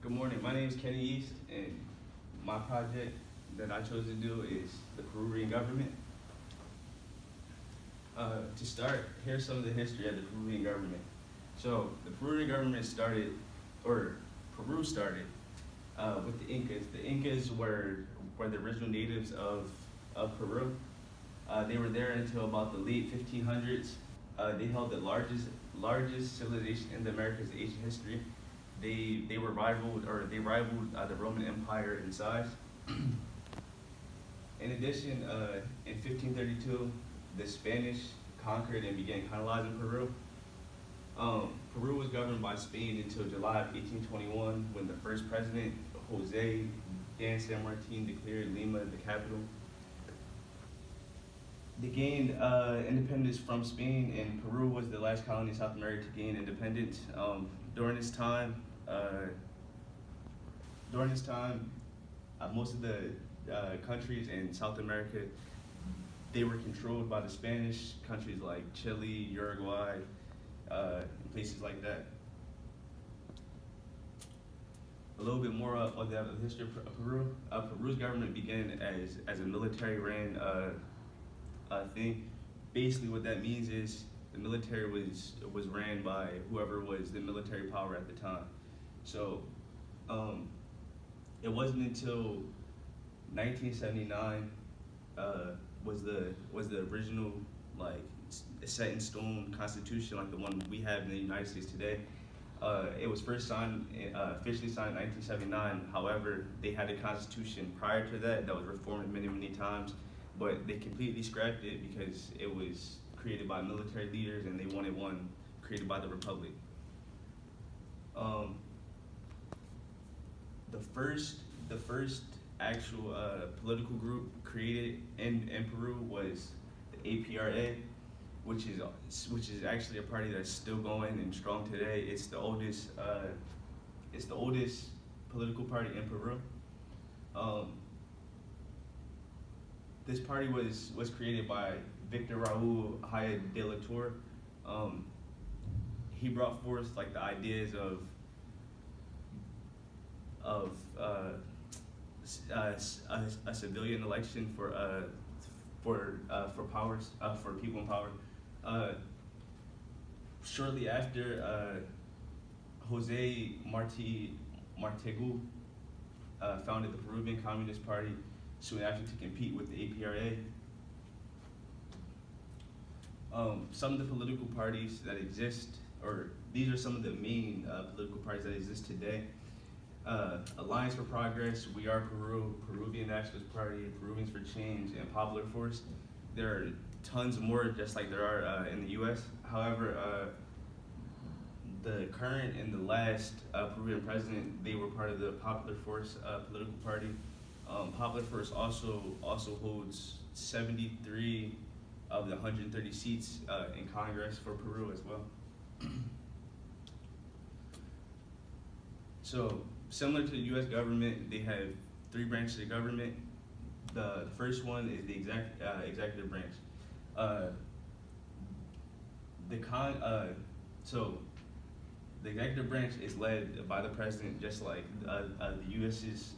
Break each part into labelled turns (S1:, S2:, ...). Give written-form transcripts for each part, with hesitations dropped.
S1: Good morning. My name is Kenny East, and my project that I chose to do is the Peruvian government. To start, here's some of the history of the Peruvian government. So the Peruvian government started, or Peru started, with the Incas. The Incas were the original natives of Peru. They were there until about the late 1500s. They held the largest civilization in the Americas ancient history. They rivaled the Roman Empire in size. In addition, in 1532, the Spanish conquered and began colonizing Peru. Peru was governed by Spain until July of 1821, when the first president, Jose Dan San Martin, declared Lima the capital. They gained independence from Spain, and Peru was the last colony in South America to gain independence. During this time, most of the countries in South America, they were controlled by the Spanish. Countries like Chile, Uruguay, and places like that. A little bit more of the history of Peru. Peru's government began as a military-ran thing. Basically, what that means is the military was ran by whoever was the military power at the time. So it wasn't until 1979 was the original set in stone constitution like the one we have in the United States today. It was first signed, officially signed in 1979. However, they had a constitution prior to that was reformed many times, but they completely scrapped it because it was created by military leaders and they wanted one created by the Republic. The first actual political group created in Peru was the APRA, which is actually a party that's still going and strong today. It's the oldest political party in Peru. This party was created by Victor Raúl Haya de la Torre. He brought forth the ideas of a civilian election for people in power. Shortly after, Jose Martegu founded the Peruvian Communist Party soon after to compete with the APRA. Some of the political parties that exist, or these are some of the main political parties that exist today. Alliance for Progress, We Are Peru, Peruvian Nationalist Party, Peruvians for Change, and Popular Force. There are tons more, just like there are in the U.S. However, the current and the last Peruvian president, they were part of the Popular Force political party. Popular Force also holds 73 of the 130 seats in Congress for Peru as well. So, similar to the U.S. government, they have three branches of government. The first one is the executive branch. So the executive branch is led by the president, just like the U.S.'s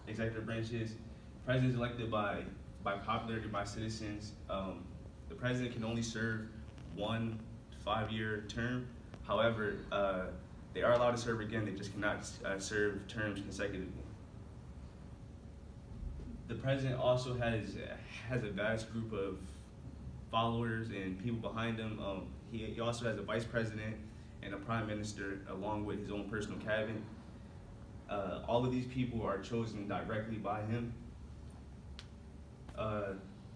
S1: executive branch is. The president is elected by popularity by citizens. The president can only serve 1 5-year term. However, they are allowed to serve again, they just cannot serve terms consecutively. The president also has a vast group of followers and people behind him. He also has a vice president and a prime minister, along with his own personal cabinet. All of these people are chosen directly by him.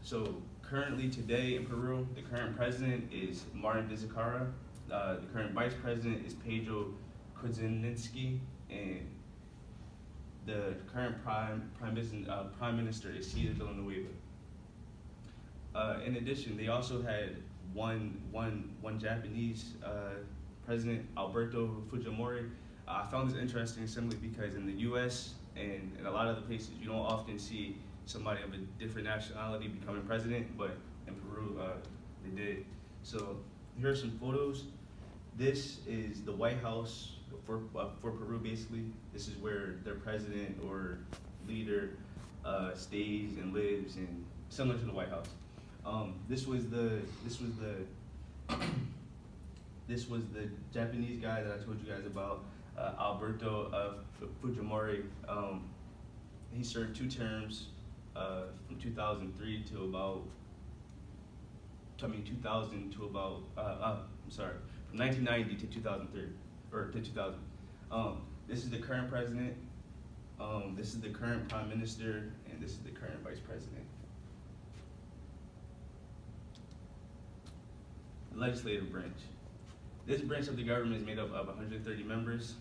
S1: So currently today in Peru, the current president is Martin Vizcarra. The current vice president is Pedro Kuczynski, and the current prime minister is Cesar Villanueva. In addition, they also had one Japanese president, Alberto Fujimori. I found this interesting simply because in the U.S. and in a lot of other places, you don't often see somebody of a different nationality becoming president, but in Peru, they did. So here are some photos. This is the White House for Peru. Basically, this is where their president or leader stays and lives, and similar to the White House. This was the this was the Japanese guy that I told you guys about, Alberto Fujimori. He served 2 terms from 2003 to about, 2000 to about, from 1990 to 2003, or to 2000. This is the current president, this is the current prime minister, and this is the current vice president. The legislative branch. This branch of the government is made up of 130 members.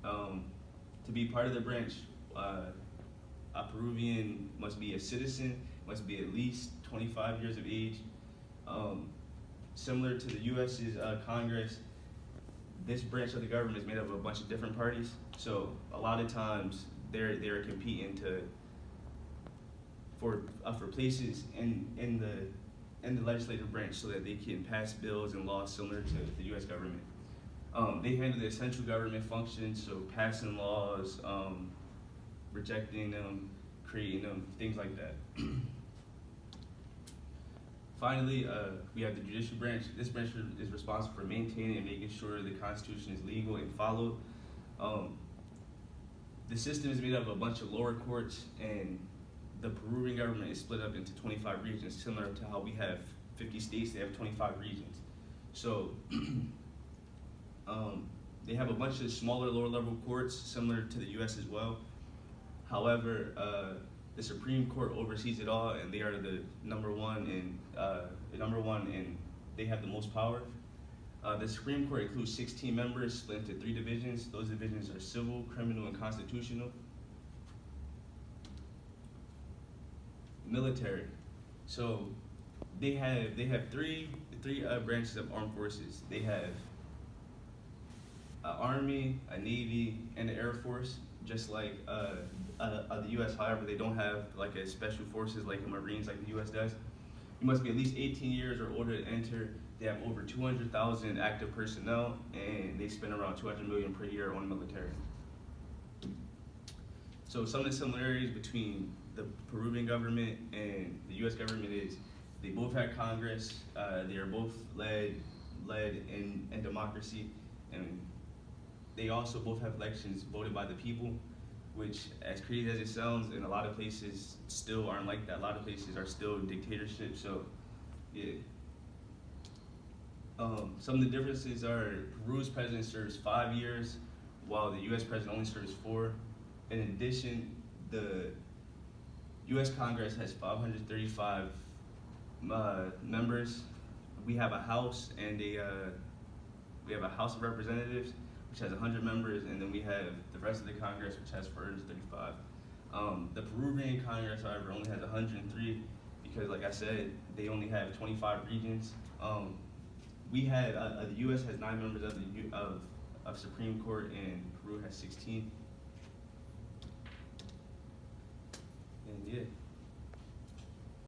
S1: To be part of the branch, a Peruvian must be a citizen, must be at least 25 years of age. Similar to the U.S.'s Congress, this branch of the government is made up of a bunch of different parties. So a lot of times they're competing for places in the legislative branch so that they can pass bills and laws similar to the U.S. government. They handle the essential government functions, so passing laws, rejecting them, creating them, things like that. Finally, we have the judicial branch. This branch is responsible for maintaining and making sure the Constitution is legal and followed. The system is made up of a bunch of lower courts, and the Peruvian government is split up into 25 regions, similar to how we have 50 states, they have 25 regions. So they have a bunch of smaller, lower level courts, similar to the US as well. However, the Supreme Court oversees it all, and they are the number one, and they have the most power. The Supreme Court includes 16 members split into 3 divisions. Those divisions are civil, criminal, and constitutional. Military. So they have three branches of armed forces. They have an army, a navy, and an air force. Just like the U.S. However, they don't have like a special forces like the Marines, like the U.S. does. You must be at least 18 years or older to enter. They have over 200,000 active personnel, and they spend around $200 million per year on the military. So some of the similarities between the Peruvian government and the U.S. government is they both have Congress. They are both led in democracy, and they also both have elections voted by the people, which, as crazy as it sounds, in a lot of places still aren't like that. A lot of places are still dictatorship. So, yeah. Some of the differences are Peru's president serves 5 years, while the U.S. president only serves 4. In addition, the U.S. Congress has 535 members. We have a House and we have a House of Representatives, which has 100 members, and then we have the rest of the Congress, which has 435. The Peruvian Congress, however, only has 103 because, like I said, they only have 25 regions. We had the U.S. has 9 members of Supreme Court, and Peru has 16. And yeah.